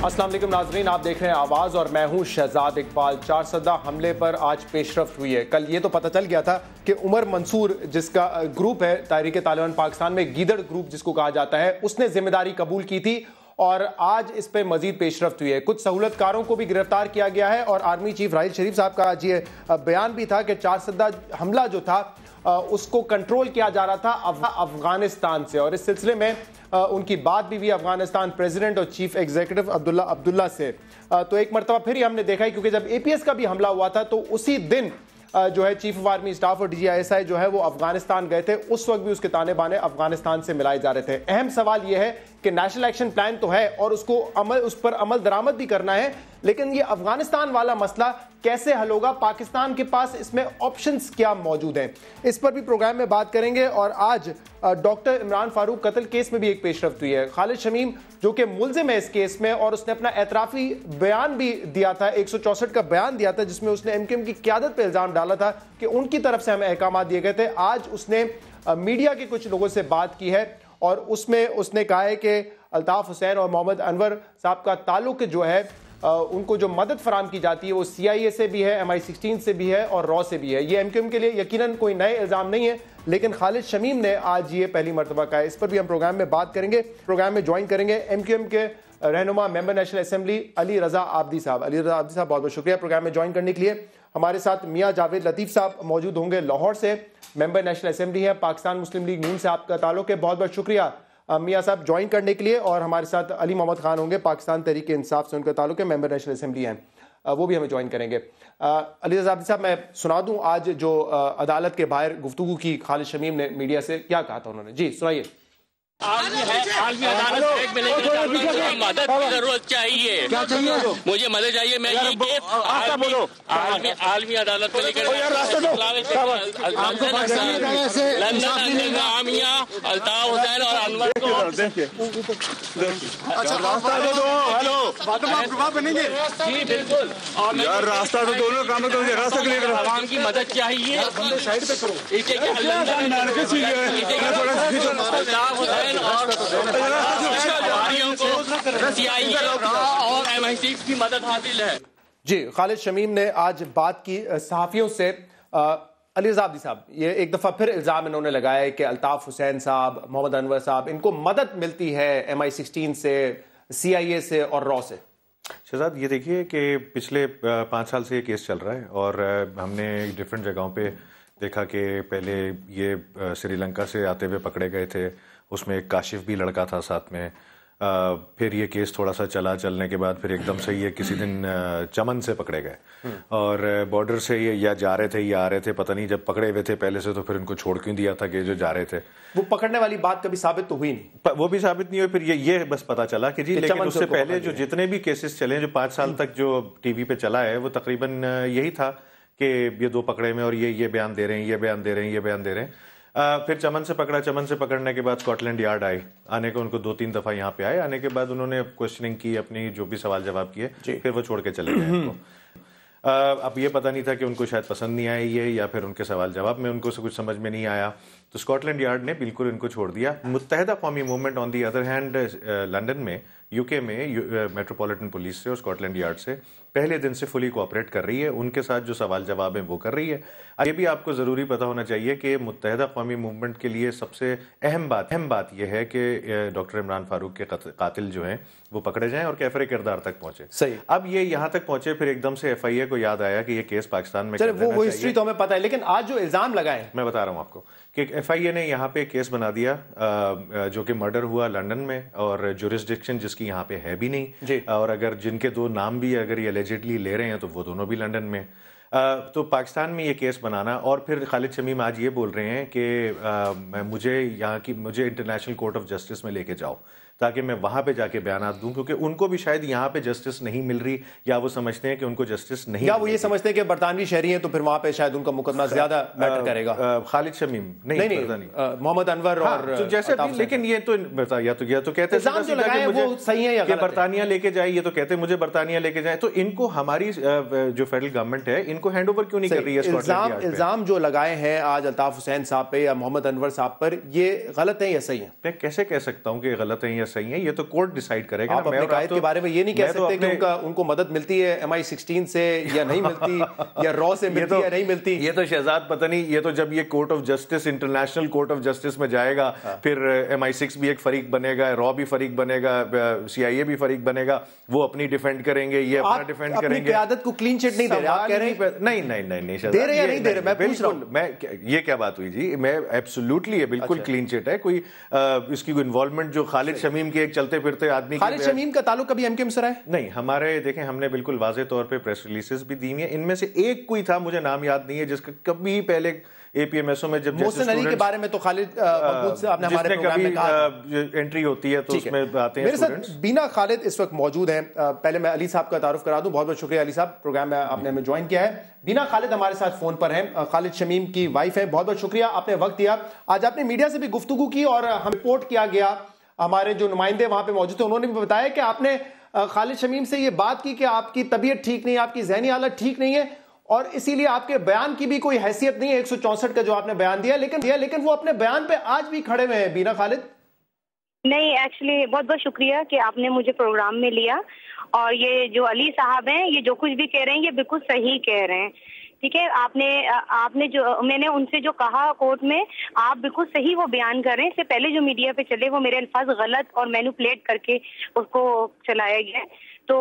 السلام علیکم ناظرین، آپ دیکھ رہے ہیں آواز اور میں ہوں شہزاد اقبال۔ چارسدہ حملے پر آج پیش رفت ہوئی ہے۔ کل یہ تو پتہ چل گیا تھا کہ عمر منصور جس کا گروپ ہے تحریک طالبان پاکستان میں، گیدڑ گروپ جس کو کہا جاتا ہے، اس نے ذمہ داری قبول کی تھی اور آج اس پہ مزید پیش رفت ہوئی ہے۔ کچھ سہولت کاروں کو بھی گرفتار کیا گیا ہے اور آرمی چیف راحیل شریف صاحب کا آج یہ بیان بھی تھا کہ چارسدہ حملہ جو تھا اس کو کنٹرول کیا جا رہا تھا افغانستان سے، اور اس سلسلے میں ان کی بات بھی ہوئی افغانستان پریزیڈنٹ اور چیف ایگزیکٹو عبداللہ سے۔ تو ایک مرتبہ پھر ہی ہم نے دیکھا ہے، کیونکہ جب اے پی ایس کا بھی حملہ ہوا تھا تو اسی دن جو ہے چیف آف آرمی اسٹاف اور DGISI جو ہے وہ افغانستان گئے تھے، اس وقت بھی اس کے تانے بانے افغانستان سے ملائے جا رہے تھے۔ اہم سوال یہ ہے کہ نیشنل ایکشن پلان تو ہے اور اس پر عمل درآمد بھی کرنا ہے، لیکن یہ افغانستان والا مسئلہ کیسے حل ہوگا؟ پاکستان کے پاس اس میں آپشنز کیا موجود ہیں؟ اس پر بھی پروگرام میں بات کریں گے۔ اور آج ڈاکٹر عمران فاروق قتل کیس میں بھی ایک پیش رفت ہوئی ہے۔ خالد شمیم جو کہ ملزم ہے اس کیس میں، اور اس نے اپنا اعترافی بیان بھی دیا تھا، 164 کا بیان دیا تھا، جس میں اس نے MKM کی قیادت پہ الزام ڈالا تھا کہ ان کی طرف سے ہمیں احکامات دیے گئے تھے۔ آج اس نے میڈیا کے کچھ لوگوں سے بات کی ہے اور اس میں اس نے کہا ہے کہ الطاف حسین اور محمد انور صاحب کا تعلق جو ہے، ان کو جو مدد فراہم کی جاتی ہے وہ CIA سے بھی ہے، MI16 سے بھی ہے اور را سے بھی ہے۔ یہ MKM کے لیے یقیناً کوئی نئے الزام نہیں ہے، لیکن خالد شمیم نے آج یہ پہلی مرتبہ کہا ہے۔ اس پر بھی ہم پروگرام میں بات کریں گے۔ پروگرام میں جوائن کریں گے MKM کے رہنما ممبر نیشنل اسمبلی علی رضا عابدی صاحب۔ علی رضا عابدی صاحب بہت بہت شکریہ پروگرام میں جوائن کرنے کے لیے۔ ہمارے ساتھ میاں جاوید لطیف صاحب موجود ہوں گے، لاہور سے ممبر نیشنل اسمبلی ہے، پاکستان مسلم لیگ نون سے آپ کا تعلق ہے۔ بہت بہت شکریہ میاں صاحب جوائن کرنے کے لیے۔ اور ہمارے ساتھ علی محمد خان ہوں گے، پاکستان تحریک انصاف سے ان کا تعلق ہے، ممبر نیشنل اسمبلی ہیں، وہ بھی ہمیں جوائن کریں گے۔ علی رضا عابدی صاحب، میں سنا دوں آج جو عدالت کے باہر گفتگو کی خالد شمیم نے میڈیا سے، کیا کہا تھا انہوں نے؟ جی سنائیے۔ عالمی عدالت ایک منٹ مدد کی ضرورت چاہیے، مجھے مدد چاہیے۔ میں یہ کیس عالمی عدالت میں لے کر لندن عامیہ الطاف حسین اور انور کو جی بالکل راستہ تو دونوں کاموں کو عوام کی مدد چاہیے۔ الطاف حسین اور MI6 کی مدد حاصل ہے۔ جی خالد شمیم نے آج بات کی صحافیوں سے۔ علی رضا عابدی صاحب، یہ ایک دفعہ پھر الزام انہوں نے لگایا ہے کہ الطاف حسین صاحب، محمد انور صاحب، ان کو مدد ملتی ہے MI16 سے، CIA سے اور را سے۔ شہزاد یہ دیکھیے کہ پچھلے 5 سال سے یہ کیس چل رہا ہے اور ہم نے ڈفرینٹ جگہوں پہ دیکھا کہ پہلے یہ سری لنکا سے آتے ہوئے پکڑے گئے تھے، اس میں ایک کاشف بھی لڑکا تھا ساتھ میں، پھر یہ کیس تھوڑا سا چلنے کے بعد پھر ایک دم سے یہ کسی دن چمن سے پکڑے گئے اور بارڈر سے یہ یا جا رہے تھے یا آ رہے تھے، پتہ نہیں، جب پکڑے ہوئے تھے پہلے سے تو پھر ان کو چھوڑ کیوں دیا تھا کہ جو جا رہے تھے؟ وہ پکڑنے والی بات کبھی ثابت تو ہوئی نہیں، وہ بھی ثابت نہیں ہوئی، پھر یہ بس پتہ چلا کہ جی، لیکن اس سے پہلے جو جتنے بھی کیسز چلے جو 5 سال تک جو ٹی وی پہ چلا ہے وہ تقریباً یہی تھا کہ یہ 2 پکڑے میں اور یہ بیان دے رہے ہیں، یہ بیان دے رہے ہیں، یہ بیان دے رہے ہیں۔ پھر چمن سے پکڑا، چمن سے پکڑنے کے بعد اسکاٹ لینڈ یارڈ آنے کو ان کو 2-3 دفعہ یہاں پہ آئے، آنے کے بعد انہوں نے کوشچننگ کی، اپنی جو بھی سوال جواب کیے، پھر وہ چھوڑ کے چلے گئے ان کو۔ اب یہ پتہ نہیں تھا کہ ان کو شاید پسند نہیں آئی یہ، یا پھر ان کے سوال جواب میں ان کو کچھ سمجھ میں نہیں آیا، تو اسکاٹ لینڈ یارڈ نے بالکل ان کو چھوڑ دیا۔ متحدہ قومی movement on the other hand London میں، UK میں میٹروپولیٹن پولیس سے اور اسکاٹ لینڈ یارڈ سے پہلے دن سے فلی کوآپریٹ کر رہی ہے، ان کے ساتھ جو سوال جواب ہیں وہ کر رہی ہے۔ یہ بھی آپ کو ضروری پتہ ہونا چاہیے کہ متحدہ قومی موومنٹ کے لیے سب سے اہم بات یہ ہے کہ ڈاکٹر عمران فاروق کے قاتل جو ہیں وہ پکڑے جائیں اور کیفر کردار تک پہنچے۔ صحیح۔ اب یہ یہاں تک پہنچے، پھر ایک دم سے FIA کو یاد آیا کہ یہ کیس پاکستان میں وہ ہسٹری تو ہمیں پتہ ہے، لیکن آج جو الزام لگائے، میں بتا رہا ہوں آپ کو کہ FIA نے یہاں پہ کیس بنا دیا جو کہ مرڈر ہوا لندن میں، اور جورسڈکشن جس کی یہاں پہ ہے بھی نہیں، اور اگر جن کے 2 نام بھی اگر یہ الیجڈلی لے رہے ہیں تو وہ دونوں بھی لندن میں، تو پاکستان میں یہ کیس بنانا۔ اور پھر خالد شمیم آج یہ بول رہے ہیں کہ مجھے انٹرنیشنل کورٹ آف جسٹس میں لے کے جاؤ تاکہ میں وہاں پہ جا کے بیانات دوں، کیونکہ ان کو بھی شاید یہاں پہ جسٹس نہیں مل رہی، یا وہ سمجھتے ہیں کہ ان کو جسٹس نہیں، یا وہ یہ سمجھتے ہیں کہ برطانوی شہری ہیں تو پھر وہاں پہ شاید ان کا مقدمہ زیادہ میٹر کرے گا۔ خالد شمیم نہیں، محمد انور اور جیسے، لیکن یہ تو کہتے ہیں کہ برطانیہ لے کے جائے، یہ تو کہتے ہیں مجھے برطانیہ لے کے جائے، تو ان کو ہماری جو فیڈرل گورنمنٹ ہے ان کو ہینڈ اوور کیوں نہیں کر رہی ہے؟ الزام جو لگائے ہیں آج الطاف حسین صاحب پہ یا محمد انور صاحب پر، یہ غلط ہیں یا صحیح ہیں؟ میں کیسے کہہ سکتا ہوں کہ غلط ہیں یا صحیح ہیں یہ تو کورٹ ڈیسائیڈ کرے گا. آپ اپنے قائد کے بارے میں یہ نہیں کہہ سکتے کہ ان کو مدد ملتی ہے MI16 سے یا نہیں ملتی یا را سے ملتی ہے یا نہیں ملتی. یہ تو شہزاد پتہ نہیں, یہ تو جب یہ court of justice international court of justice میں جائے گا پھر MI6 بھی ایک فریق بنے گا, را بھی فریق بنے گا, CIA بھی فریق بنے گا, وہ اپنی ڈیفینڈ کریں گے, یہ اپنا ڈیفینڈ کریں گے. اپنی قیادت کو کلین چٹ نہیں دے رہے آپ کہہ رہے ہیں. نہیں دے رہے یا نہیں دے رہے, میں پوچھ رہا ہوں. میں یہ کیا بات ہوئی جی, میں ایبسولوٹلی بالکل کلین چٹ ہے. کوئی اس کی انوالومنٹ جو خالد شمیم کے ایک چلتے پھرتے آدمی, خالد شمیم کا تعلق کبھی MKM سے رہا ہے نہیں ہمارے. دیکھیں ہم نے بالکل واضح طور پہ پریس ریلیزز بھی دی ہیں, ان میں سے ایک کوئی تھا مجھے نام یاد نہیں ہے جس کا کبھی پہلے APMSO میں جب محسن علی کے بارے میں تو خالد مقبول صاحب نے ہمارے پروگرام میں کہا انٹری ہوتی ہے تو اس میں آتے ہیں. میرے ساتھ بینا خالد اس وقت موجود ہیں. پہلے میں علی صاحب کا تعارف کرا دوں. بہت بہت شکریہ علی صاحب, پروگرام میں آپ نے ہمیں جوائن کیا ہے. بینا خالد ہمارے ساتھ فون پر ہیں, خالد شمیم کی وائف ہیں. بہت بہت شکریہ آپ نے وقت دیا. آج آپ نے میڈیا سے بھی گفتگو کی اور ہم رپورٹ کیا گیا, ہمارے جو نمائندے وہاں پہ موجود تھے انہوں نے بھی بتایا کہ آپ نے خالد شمیم سے یہ بات کی کہ آپ کی طبیعت ٹھیک نہیں ہے, آپ کی ذہنی حالت ٹھیک نہیں ہے اور اسی لیے آپ کے بیان کی بھی کوئی حیثیت نہیں ہے 164 کا جو آپ نے بیان دیا, لیکن وہ اپنے بیان پہ آج بھی کھڑے ہوئے ہیں. بینا خالد نہیں, ایکچولی بہت بہت شکریہ کہ آپ نے مجھے پروگرام میں لیا, اور یہ جو علی صاحب ہیں یہ جو کچھ بھی کہہ رہے ہیں یہ بالکل صحیح کہہ رہے ہیں. ٹھیک ہے, آپ نے جو میں نے ان سے جو کہا کورٹ میں, آپ بالکل صحیح وہ بیان کر رہے ہیں. اس سے پہلے جو میڈیا پہ چلے وہ میرے الفاظ غلط اور مینوپلیٹ کر کے اس کو چلایا گیا. تو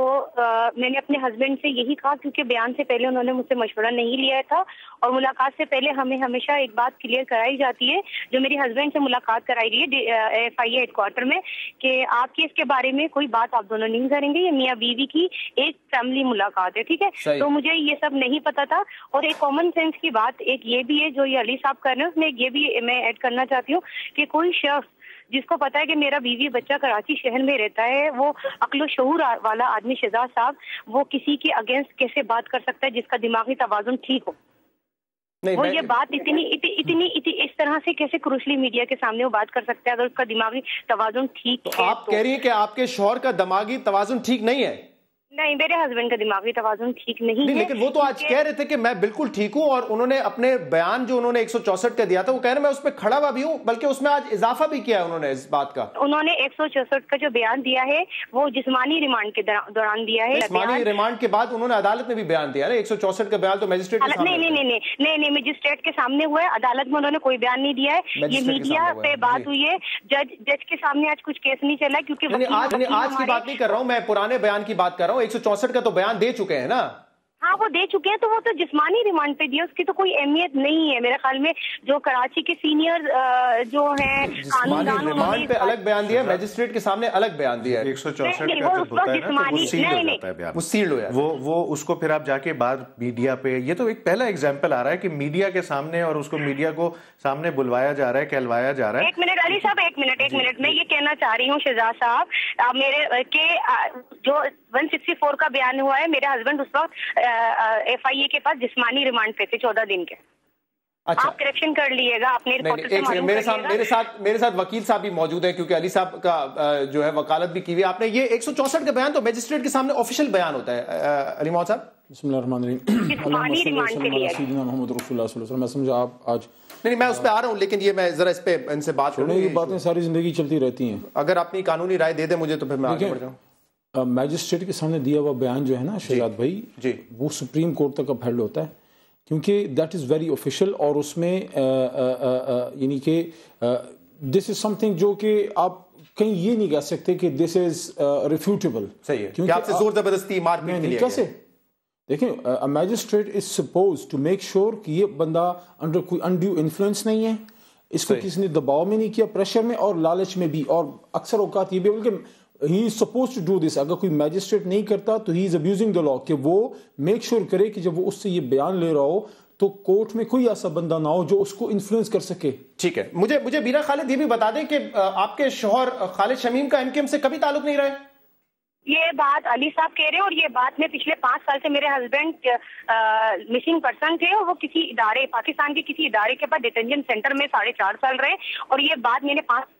میں نے اپنے ہسبینڈ سے یہی کہا, کیونکہ بیان سے پہلے انہوں نے مجھ سے مشورہ نہیں لیا تھا, اور ملاقات سے پہلے ہمیں ہمیشہ ایک بات کلیئر کرائی جاتی ہے جو میری ہسبینڈ سے ملاقات کرائی گئی ہے FIA ہیڈ کوارٹر میں, کہ آپ کی اس کے بارے میں کوئی بات آپ دونوں نہیں کریں گے, یہ میاں بیوی کی ایک فیملی ملاقات ہے. ٹھیک ہے, تو مجھے یہ سب نہیں پتا تھا. اور ایک کامن سینس کی بات ایک یہ بھی ہے جو یہ علی صاحب کر رہے ہیں, اس میں یہ بھی میں ایڈ کرنا چاہتی ہوں کہ کوئی شخص جس کو پتا ہے کہ میرا بیوی بچہ کراچی شہر میں رہتا ہے, وہ عقل و شعور والا آدمی شہزاد صاحب, وہ کسی کے اگینسٹ کیسے بات کر سکتا ہے جس کا دماغی توازن ٹھیک ہو؟ وہ یہ بات اتنی اس طرح سے کیسے کروشلی میڈیا کے سامنے وہ بات کر سکتا ہے اگر اس کا دماغی توازن ٹھیک ہے؟ آپ کہہ رہی ہیں کہ آپ کے شوہر کا دماغی توازن ٹھیک نہیں ہے؟ نہیں, میرے ہسبینڈ کا دماغی توازن ٹھیک نہیں ہے. لیکن وہ تو آج کہہ رہے تھے کہ میں بالکل ٹھیک ہوں, اور انہوں نے اپنے بیان جو انہوں نے 164 کا دیا تھا وہ کہہ رہے ہیں میں اس پہ کھڑا ہوا بھی ہوں, بلکہ اس میں آج اضافہ بھی کیا ہے انہوں نے اس بات کا. انہوں نے 164 کا جو بیان دیا ہے وہ جسمانی ریمانڈ کے دوران دیا ہے. جسمانی ریمانڈ کے بعد انہوں نے عدالت میں بھی بیان دیا ہے. 164 کا بیان تو میجسٹریٹ کے سامنے نہیں میجسٹریٹ کے سامنے ہوا ہے, عدالت میں انہوں نے کوئی بیان نہیں دیا ہے. یہ میڈیا پہ بات ہوئی ہے, جج کے سامنے آج کچھ کیس نہیں چلا, کیونکہ آج کی بات نہیں کر رہا ہوں, میں پرانے بیان کی بات کر رہا ہوں. 164 کا تو بیان دے چکے ہیں نا. ہاں وہ دے چکے ہیں, تو وہ تو جسمانی ریمانڈ پہ دیا, اس کی تو کوئی اہمیت نہیں ہے میرے خیال میں. جو کراچی کے سینئر جو ہیں جسمانی ریمانڈ پہ الگ بیان دیا, میجسٹریٹ کے سامنے الگ بیان دیا ہے. 164 کا جب ہوتا ہے نا تو وہ سیل ہو جاتا ہے بیان, وہ سیل ہو جاتا ہے. وہ اس کو پھر آپ جا کے بعد میڈیا پہ, یہ تو ایک پہلا ایگزامپل آ رہا ہے کہ میڈیا کے سامنے, اور اس کو میڈیا کو سامنے بلوایا جا رہا ہے, کہلوایا جا رہا ہے. ایک منٹ علی صاحب, ایک منٹ میں یہ کہنا چاہ رہی ہوں شہزاد صاحب, میرے کہ جو 164 کا بیان ہوا ہے, میرے ہسبینڈ اس وقت FIA کے پاس جسمانی ریمانڈ پہ تھے 14 دن کے. آپ کریکشن کر لیے گا اپنے. میرے ساتھ وکیل صاحب بھی موجود ہیں, کیونکہ علی صاحب کا جو ہے وکالت بھی کی ہوئی. آپ نے یہ 164 کا بیان تو میجسٹریٹ کے سامنے آفیشیل بیان ہوتا ہے. علی محمد صاحب بسم اللہ الرحمن الرحیم. سیدنا محمد رسول اللہ صلی اللہ علیہ وسلم. میں سمجھا آپ آج نہیں, میں اس پہ آ رہا ہوں, لیکن یہ میں ذرا اس پہ ان سے بات کروں. یہ باتیں ساری زندگی چلتی رہتی ہیں. اگر اپنی قانونی رائے دے دیں مجھے تو پھر میں آگے بڑھ جاؤں. میجسٹریٹ کے سامنے دیا ہوا بیان جو ہے نا شہزاد بھائی, وہ سپریم کورٹ تک اپہیلڈ ہوتا ہے, کیونکہ دیٹ از ویری آفیشیل, اور اس میں یعنی کہ دس از سم تھنگ جو کہ آپ کہیں یہ نہیں کہہ سکتے کہ دس از ریفیوٹیبل. صحیح ہے کہ آپ سے زور زبردستی مار پیٹ نہیں. کیسے دیکھیں, magistrate is suppose to make sure کہ یہ بندہ انڈر کوئی انڈیو انفلوئنس نہیں ہے, اس کو کسی نے دباؤ میں نہیں کیا, پریشر میں اور لالچ میں بھی, اور اکثر اوقات یہ بھی بلکہ he is supposed to do this. اگر کوئی میجسٹریٹ نہیں کرتا تو he is abusing the law, کہ وہ میک شیور کرے کہ جب وہ اس سے یہ بیان لے رہا ہو تو کورٹ میں کوئی ایسا بندہ نہ ہو جو اس کو انفلوئنس کر سکے. ٹھیک ہے, مجھے بینا خالد یہ بھی بتا دیں کہ آپ کے شوہر خالد شمیم کا MKM سے کبھی تعلق نہیں رہا؟ یہ بات علی صاحب کہہ رہے ہیں, اور یہ بات میں پچھلے 5 سال سے میرے ہسبینڈ مسنگ پرسن تھے, اور وہ کسی ادارے, پاکستان کے کسی ادارے کے پاس ڈیٹینشن سینٹر میں 4.5 سال رہے, اور یہ بات میں نے 5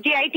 JIT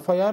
FIR।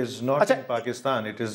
is not in Pakistan, it is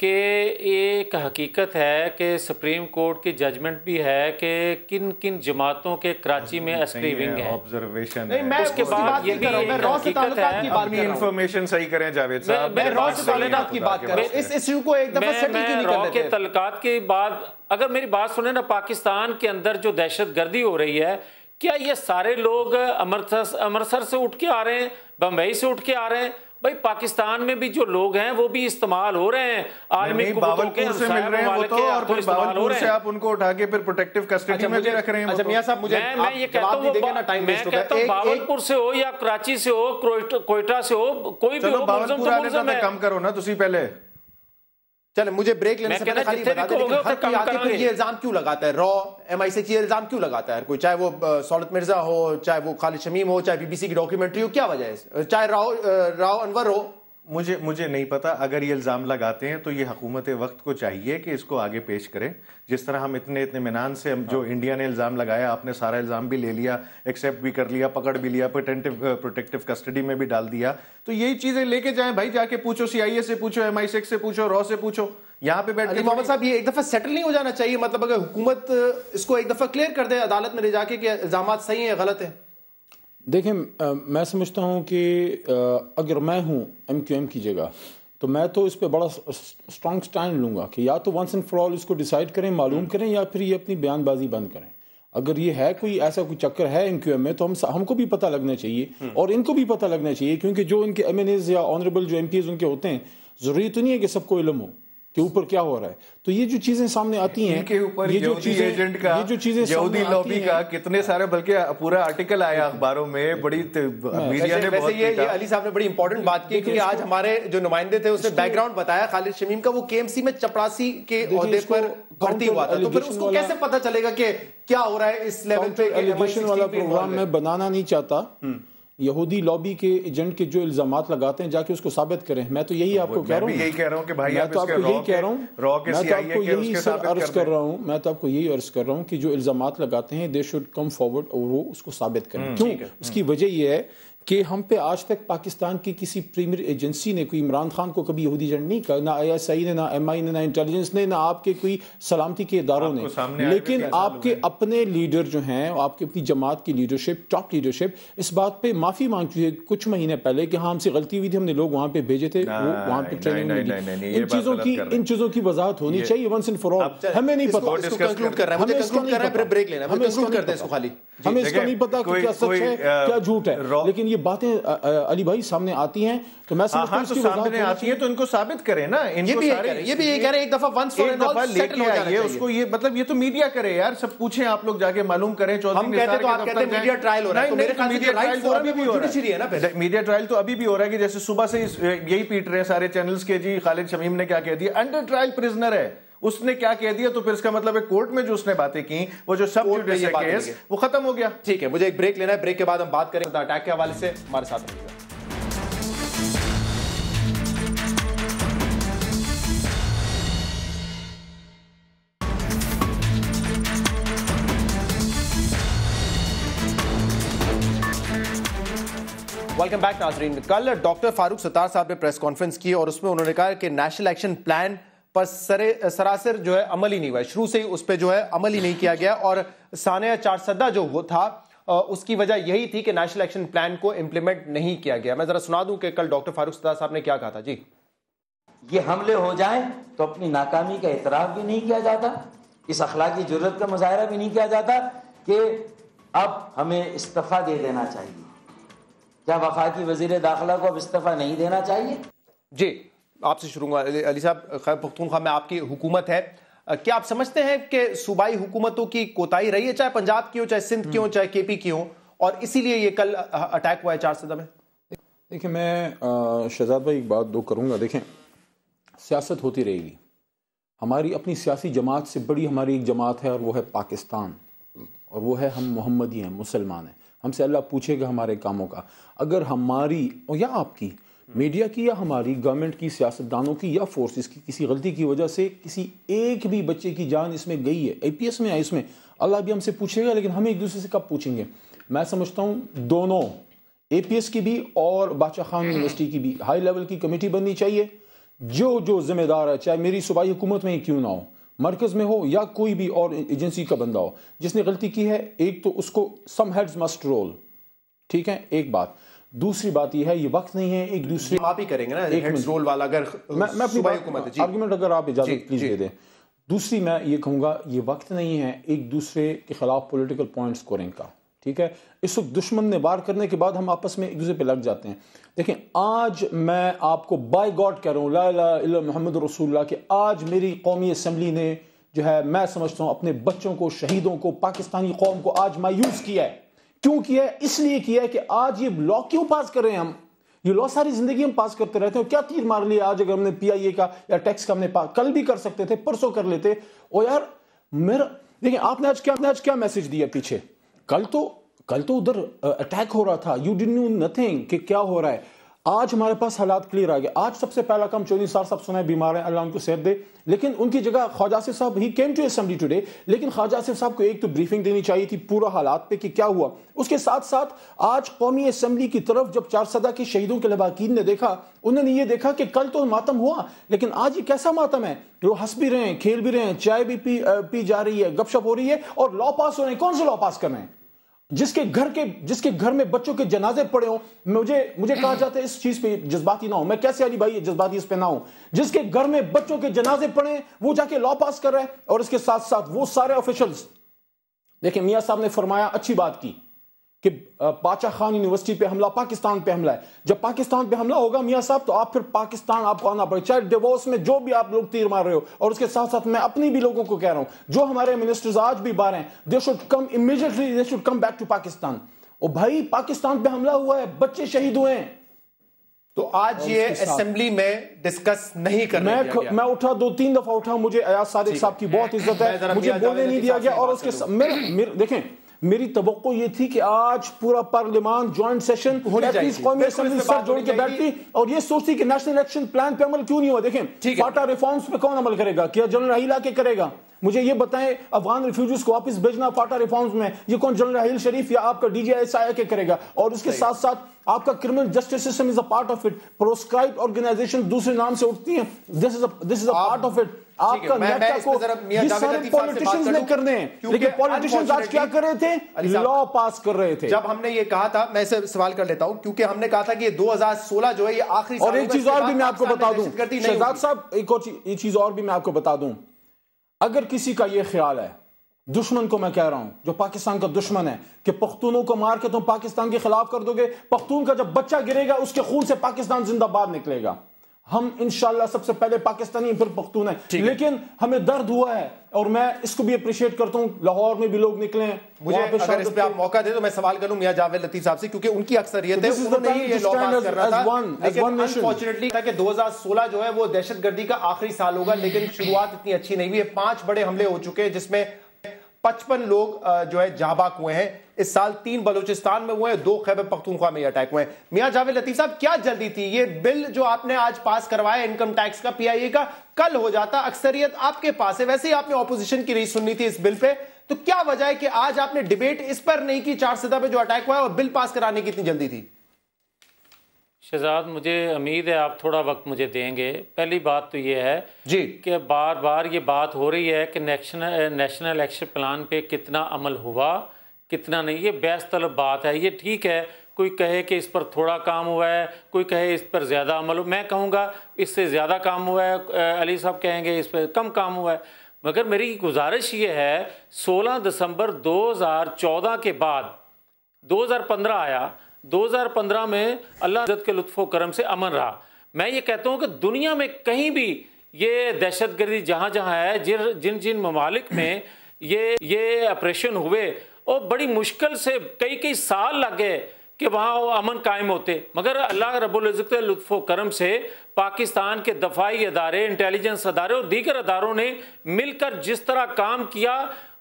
کہ ایک حقیقت ہے کہ سپریم کورٹ کی ججمنٹ بھی ہے کہ کن کن جماعتوں کے کراچی میں عسکری ونگ ہے. آبزرویشن اس کے بعد یہ بھی حقیقت ہے. اپنی انفارمیشن صحیح کریں جاوید صاحب. میں را سے تعلقات کی بات کر رہا ہوں. اس ایشو کو ایک دفعہ سیٹل کیوں نہیں کر دیتے؟ را کے تعلقات کے بعد اگر میری بات سنیں نا، پاکستان کے اندر جو دہشت گردی ہو رہی ہے، کیا یہ سارے لوگ امرتسر سے اٹھ کے آ رہے ہیں، بمبئی سے اٹھ کے آ رہے ہیں؟ بھائی پاکستان میں بھی جو لوگ ہیں وہ بھی استعمال ہو رہے ہیں، عالمی باولپور سے مل رہے ہیں وہ تو، اور پھر باولپور سے آپ ان کو اٹھا کے پھر پروٹیکٹیو کسٹڈی میں بھی رکھ رہے ہیں. اچھا میاں صاحب مجھے میں یہ کہتا ہوں باولپور سے ہو یا کراچی سے ہو، کوئٹہ سے ہو، کوئی بھی ہو، باولپور آنے سے کم کرو نا تسی پہلے. چلے مجھے بریک لینے سے پہلے خالی بتا دیں لیکن ہر کوئی آگے پھر یہ الزام کیوں لگاتا ہے، را MI6 یہ الزام کیوں لگاتا ہے کوئی، چاہے وہ سعادت مرزا ہو، چاہے وہ خالد شمیم ہو، چاہے BBC کی ڈاکیومنٹری ہو، کیا وجہ ہے، چاہے راؤ انور ہو؟ مجھے نہیں پتا. اگر یہ الزام لگاتے ہیں تو یہ حکومت وقت کو چاہیے کہ اس کو آگے پیش کریں. جس طرح ہم اتنے اطمینان سے جو انڈیا نے الزام لگایا، آپ نے سارا الزام بھی لے لیا، ایکسیپٹ بھی کر لیا، پکڑ بھی لیا، پروٹیکٹیو کسٹڈی میں بھی ڈال دیا، تو یہی چیزیں لے کے جائیں بھائی. جا کے پوچھو CIA سے پوچھو، MI6 سے پوچھو، را سے پوچھو. یہاں پہ بیٹھ کے محمد صاحب یہ ایک دفعہ سیٹل نہیں ہو جانا چاہیے؟ مطلب اگر حکومت اس کو ایک دفعہ کلیئر کر دے عدالت میں لے جا کے کہ الزامات صحیح ہیں غلط ہیں. دیکھیں میں سمجھتا ہوں کہ اگر میں ہوں MQM کی جگہ تو میں تو اس پہ بڑا اسٹرانگ سٹینڈ لوں گا کہ یا تو ونس اینڈ فار آل اس کو ڈیسائیڈ کریں، معلوم کریں، یا پھر یہ اپنی بیان بازی بند کریں. اگر یہ ہے کوئی ایسا کوئی چکر ہے MQM میں تو ہم کو بھی پتہ لگنا چاہیے اور ان کو بھی پتہ لگنا چاہیے، کیونکہ جو ان کے MNAs یا آنریبل جو MPs ان کے ہوتے ہیں، ضروری تو نہیں ہے کہ سب کو علم ہو کہ اوپر کیا ہو رہا ہے. تو یہ جو چیزیں سامنے آتی ہیں، کے اوپر یہودی ایجنٹ کا، یہودی لابی کا کتنے سارے، بلکہ پورا آرٹیکل آیا اخباروں میں، بڑی میڈیا نے بہت. یہ علی صاحب نے بڑی امپورٹنٹ بات کی کہ آج ہمارے جو نمائندے تھے اس نے بیک گراؤنڈ بتایا خالد شمیم کا، وہ KMC میں چپراسی کے عہدے پر بھرتی ہوا تھا. تو پھر اس کو کیسے پتہ چلے گا کہ کیا ہو رہا ہے اس لیول پہ؟ ایلیگیشن والا پروگرام میں بنانا نہیں چاہتا. یہودی لابی کے ایجنٹ کے جو الزامات لگاتے ہیں جا کے اس کو ثابت کریں. میں تو یہی آپ کو کہہ رہا ہوں، یہی کہہ رہا ہوں کہ بھائی میں تو آپ کو یہی کہہ رہا ہوں، میں تو آپ کو یہی عرض کر رہا ہوں، میں تو آپ کو یہی عرض کر رہا ہوں کہ جو الزامات لگاتے ہیں دے شوڈ کم فارورڈ اور وہ اس کو ثابت کریں. کیوں؟ اس کی وجہ یہ ہے کہ ہم پہ آج تک پاکستان کی کسی پریمیئر ایجنسی نے کوئی عمران خان کو کبھی یہودی ایجنٹ نہیں کہا، نہ ISI نے، نہ MI نے، نہ انٹیلیجنس نے، نہ آپ کے کوئی سلامتی کے اداروں نے. لیکن آپ کے اپنے لیڈر جو ہیں، آپ کی اپنی جماعت کی لیڈرشپ، ٹاپ لیڈرشپ اس بات پہ معافی مانگ چکی ہے کچھ مہینے پہلے کہ ہاں ہم سے غلطی ہوئی تھی، ہم نے لوگ وہاں پہ بھیجے تھے، وہ وہاں پہ ٹریننگ ملی. ان چیزوں کی وضاحت ہونی چاہیے ونس اینڈ فار آل. ہمیں نہیں پتا، ہمیں اس کو نہیں پتا کہ کیا سچ ہے کیا جھوٹ ہے، لیکن یہ باتیں علی بھائی سامنے آتی ہیں تو میں سمجھتا ہوں اس کی سامنے آتی ہیں تو ان کو ثابت کریں نا. یہ بھی یہ کہہ رہے ہیں ایک دفعہ ونس فار آل سیٹل ہو جانا چاہیے اس کو. یہ مطلب یہ تو میڈیا کرے یار، سب پوچھیں آپ لوگ جا کے معلوم کریں. ہم کہتے تو آپ کہتے ہیں میڈیا ٹرائل ہو رہا ہے، تو میرے خیال سے رائٹ فورم بھی ہو رہا ہے. میڈیا ٹرائل تو ابھی بھی ہو رہا ہے کہ جیسے صبح سے یہی پیٹ رہے ہیں سارے چینلز کے، جی خالد شمیم نے کیا کہہ دیا، انڈر ٹرائل پرزنر ہے، اس نے کیا کہہ دیا، تو پھر اس کا مطلب ہے کورٹ میں جو اس نے باتیں کی وہ جو سب جوڈیس کیس وہ ختم ہو گیا. ٹھیک ہے، مجھے ایک بریک لینا ہے، بریک کے بعد ہم بات کریں اٹیک کے حوالے سے. ہمارے ساتھ رہیے گا. ویلکم بیک ناظرین. کل ڈاکٹر فاروق ستار صاحب نے پریس کانفرنس کی اور اس میں انہوں نے کہا کہ نیشنل ایکشن پلان پر سراسر جو ہے عمل ہی نہیں ہوا، شروع سے ہی اس پہ جو ہے عمل ہی نہیں کیا گیا، اور سانحہ 410 جو وہ تھا اس کی وجہ یہی تھی کہ نیشنل ایکشن پلان کو امپلیمنٹ نہیں کیا گیا. میں ذرا سنا دوں کہ کل ڈاکٹر فاروق ستار صاحب نے کیا کہا تھا. جی، یہ حملے ہو جائیں تو اپنی ناکامی کا اعتراف بھی نہیں کیا جاتا، اس اخلاقی جرات کا مظاہرہ بھی نہیں کیا جاتا کہ اب ہمیں استعفیٰ دے دینا چاہیے. کیا وفاقی وزیر داخلہ کو اب استعفیٰ نہیں دینا چاہیے؟ جی، آپ سے شروع ہوں. علی صاحب، خیبر پختونخوا میں آپ کی حکومت ہے، کیا آپ سمجھتے ہیں کہ صوبائی حکومتوں کی کوتاہی رہی ہے، چاہے پنجاب کی ہو، چاہے سندھ کی ہو، چاہے KP کی ہو، اور اسی لیے یہ کل اٹیک ہوا ہے 410 میں؟ دیکھیں، میں شہزاد بھائی ایک بات دو کروں گا. دیکھیں، سیاست ہوتی رہے گی. ہماری اپنی سیاسی جماعت سے بڑی ہماری ایک جماعت ہے اور وہ ہے پاکستان، اور وہ ہے ہم محمدی ہیں، مسلمان ہیں. ہم سے اللہ پوچھے گا ہمارے کاموں کا. اگر ہماری یا آپ کی میڈیا کی یا ہماری گورنمنٹ کی، سیاستدانوں کی یا فورسز کی کسی غلطی کی وجہ سے کسی ایک بھی بچے کی جان اس میں گئی ہے، APS میں ہے، اس میں اللہ بھی ہم سے پوچھے گا. لیکن ہم ایک دوسرے سے کب پوچھیں گے؟ میں سمجھتا ہوں دونوں APS کی بھی اور بادشاہ خان یونیورسٹی کی بھی ہائی لیول کی کمیٹی بننی چاہیے جو ذمہ دار ہے, چاہے میری صوبائی حکومت میں ہی کیوں نہ ہو, مرکز میں ہو یا کوئی بھی اور ایجنسی کا بندہ ہو, جس نے غلطی کی ہے, ایک تو اس کو سم ہیڈز مسٹ رول. ٹھیک ہے, ایک بات. دوسری بات یہ ہے, یہ وقت نہیں ہے ایک دوسرے, آپ ہی کریں گے نا ہیڈز رول والا, اگر میں اپنی آرگومنٹ اگر آپ اجازت پلیز دے دیں. دوسری میں یہ کہوں گا, یہ وقت نہیں ہے ایک دوسرے کے خلاف پولیٹیکل پوائنٹ سکورنگ کا. ٹھیک ہے, اس وقت دشمن نے وار کرنے کے بعد ہم آپس میں ایک دوسرے پہ لگ جاتے ہیں. دیکھیں, آج میں آپ کو بائی گاڈ کہہ رہا ہوں, لا الہ الا محمد رسول اللہ, کہ آج میری قومی اسمبلی نے جو ہے, میں سمجھتا ہوں اپنے بچوں کو, شہیدوں کو, پاکستانی قوم کو آج مایوس کیا ہے. کیوں کیا ہے؟ اس لیے کیا ہے کہ آج یہ لا کیوں پاس کر رہے ہیں ہم, یہ لا ساری زندگی ہم پاس کرتے رہتے ہیں. کیا تیر مار لیا آج اگر ہم نے پی آئی اے کا یا ٹیکس کا, ہم نے کل بھی کر سکتے تھے, پرسوں کر لیتے. او یار میرا دیکھیں, آپ نے آج کیا میسج دیا پیچھے. کل تو ادھر اٹیک ہو رہا تھا, یو ڈidn't know nothing کہ کیا ہو رہا ہے. آج ہمارے پاس حالات کلیئر آ گئے. آج سب سے پہلا کام چودھری صاحب سنا ہے بیمار ہیں, اللہ ان کو صحت دے, لیکن ان کی جگہ خواجہ آصف صاحب ہی کیم ٹو اسمبلی ٹوڈے, لیکن خواجہ آصف صاحب کو ایک تو بریفنگ دینی چاہیے تھی پورا حالات پہ کہ کیا ہوا. اس کے ساتھ ساتھ آج قومی اسمبلی کی طرف جب 400 کے شہیدوں کے لواحقین نے دیکھا, انہوں نے یہ دیکھا کہ کل تو ماتم ہوا, لیکن آج یہ کیسا ماتم ہے, وہ ہنس بھی رہے ہیں, کھیل بھی رہے ہیں, چائے بھی پی جا رہی ہے, گپ شپ ہو رہی ہے, اور لا پاس ہو رہے ہیں. کون سے لا پاس کر رہے ہیں؟ جس کے گھر میں بچوں کے جنازے پڑے ہوں. مجھے کہا جاتا ہے اس چیز پہ جذباتی نہ ہوں, میں کیسے علی بھائی جذباتی اس پہ نہ ہوں. جس کے گھر میں بچوں کے جنازے پڑے وہ جا کے لا پاس کر رہا ہے, اور اس کے ساتھ ساتھ وہ سارے آفیشلز. دیکھیں, میاں صاحب نے فرمایا, اچھی بات کی کہ پاچا خان یونیورسٹی پہ حملہ, پاکستان پہ حملہ ہے. جب پاکستان پہ حملہ ہوگا میاں صاحب, تو آپ پھر پاکستان آپ کو آنا پڑے, چاہے ڈیوورس میں جو بھی آپ لوگ تیر مار رہے ہو. اور اس کے ساتھ ساتھ میں اپنی بھی لوگوں کو کہہ رہا ہوں, جو ہمارے منسٹرز آج بھی باہر ہیں, they should come immediately, they should come back to Pakistan. او بھائی, پاکستان پہ حملہ ہوا ہے, بچے شہید ہوئے ہیں. تو آج یہ اسمبلی میں ڈسکس نہیں کرنے دیا گیا. میں اٹھا 2-3 دفعہ اٹھا, مجھے ایاز صادق صاحب کی بہت عزت ہے, مجھے بولنے نہیں دیا گیا. اور اس کے دیکھیں, میری توقع یہ تھی کہ آج پورا پارلیمان جوائنٹ سیشن قومی اسمبلی سر جوڑ کے بیٹھتی اور یہ سوچتی کہ نیشنل ایکشن پلان پہ عمل کیوں نہیں ہوا. دیکھیں, فاٹا ریفارمز پہ کون عمل کرے گا؟ کیا جنرل راحیل آ کے کرے گا؟ مجھے یہ بتائیں, افغان ریفیوجیز کو واپس بھیجنا فاٹا ریفارمز میں, یہ کون جنرل راحیل شریف یا آپ کا D G I S I کے کرے گا؟ اور اس کے ساتھ ساتھ آپ کا criminal justice system is a part of it. Proscribed organization دوسرے نام سے اٹھتی ہیں, this is a part of it. آپ کا نیٹا کو یہ سارے پولیٹیشینز نے کرنے ہیں, لیکن پولیٹیشینز آج کیا کر رہے تھے؟ لا پاس کر رہے تھے. جب ہم نے یہ کہا تھا, میں اسے سوال کر لیتا ہوں, کیونکہ ہم نے کہا تھا کہ یہ 2016 جو ہے یہ آخری سال. اور ایک چیز اور بھی میں آپ کو بتا دوں شہزاد صاحب, ایک اور چیز اور بھی میں آپ کو بتا دوں, اگر کسی کا یہ خیال ہے, دشمن کو میں کہہ رہا ہوں, جو پاکستان کا دشمن ہے, کہ پختونوں کو مار کے تم پاکستان کے خلاف کر دو گے, پختون کا جب بچہ گرے گا اس کے خون سے پاکستان زندہ باد نکلے گا. ہم انشاءاللہ سب سے پہلے پاکستانی پھر پختون ہیں, لیکن ہمیں درد ہوا ہے, اور میں اس کو بھی اپریشیٹ کرتا ہوں. لاہور میں بھی لوگ نکلے ہیں. مجھے اگر اس پہ آپ موقع دیں تو میں سوال کروں میاں جاوید لطیف صاحب سے, کیونکہ ان کی اکثریت ہے, انہوں نے یہ لا پاس کرنا تھا. لیکن انفارچونیٹلی کہ 2016 جو ہے وہ دہشت گردی کا آخری سال ہوگا, لیکن شروعات اتنی اچھی نہیں ہوئی ہے. 5 بڑے حملے ہو چکے ہیں, جس میں 55 لوگ جو ہے جاں باک ہوئے ہیں. اس سال 3 بلوچستان میں ہوئے ہیں, 2 خیبر پختونخوا میں اٹیک ہوئے ہیں. میاں جاوید لطیف صاحب, کیا جلدی تھی؟ یہ بل جو آپ نے آج پاس کروایا انکم ٹیکس کا, پی آئی اے کا, کل ہو جاتا. اکثریت آپ کے پاس ہے, ویسے ہی آپ نے اپوزیشن کی رئی سننی تھی اس بل پہ, تو کیا وجہ ہے کہ آج آپ نے ڈیبیٹ اس پر نہیں کی, 4 پہ جو اٹیک ہوا ہے, اور بل پاس کرانے کی اتنی جلدی تھی؟ شہزاد, مجھے امید ہے آپ تھوڑا وقت مجھے دیں گے. پہلی بات تو یہ ہے جی کہ بار بار یہ بات ہو رہی ہے کہ نیشنل ایکشن پلان پہ کتنا عمل ہوا, کتنا نہیں. یہ بحث طلب بات ہے. یہ ٹھیک ہے, کوئی کہے کہ اس پر تھوڑا کام ہوا ہے, کوئی کہے اس پر زیادہ عمل ہو. میں کہوں گا اس سے زیادہ کام ہوا ہے, علی صاحب کہیں گے اس پہ کم کام ہوا ہے. مگر میری گزارش یہ ہے, 16 دسمبر 2014 کے بعد 2015 آیا. 2015 میں اللہ عزت کے لطف و کرم سے امن رہا. میں یہ کہتا ہوں کہ دنیا میں کہیں بھی یہ دہشت گردی جہاں جہاں ہے, جن ممالک میں یہ آپریشن ہوئے, اور بڑی مشکل سے کئی سال لگ گئے کہ وہاں وہ امن قائم ہوتے. مگر اللہ رب العزت کے لطف و کرم سے پاکستان کے دفاعی ادارے, انٹیلیجنس ادارے اور دیگر اداروں نے مل کر جس طرح کام کیا,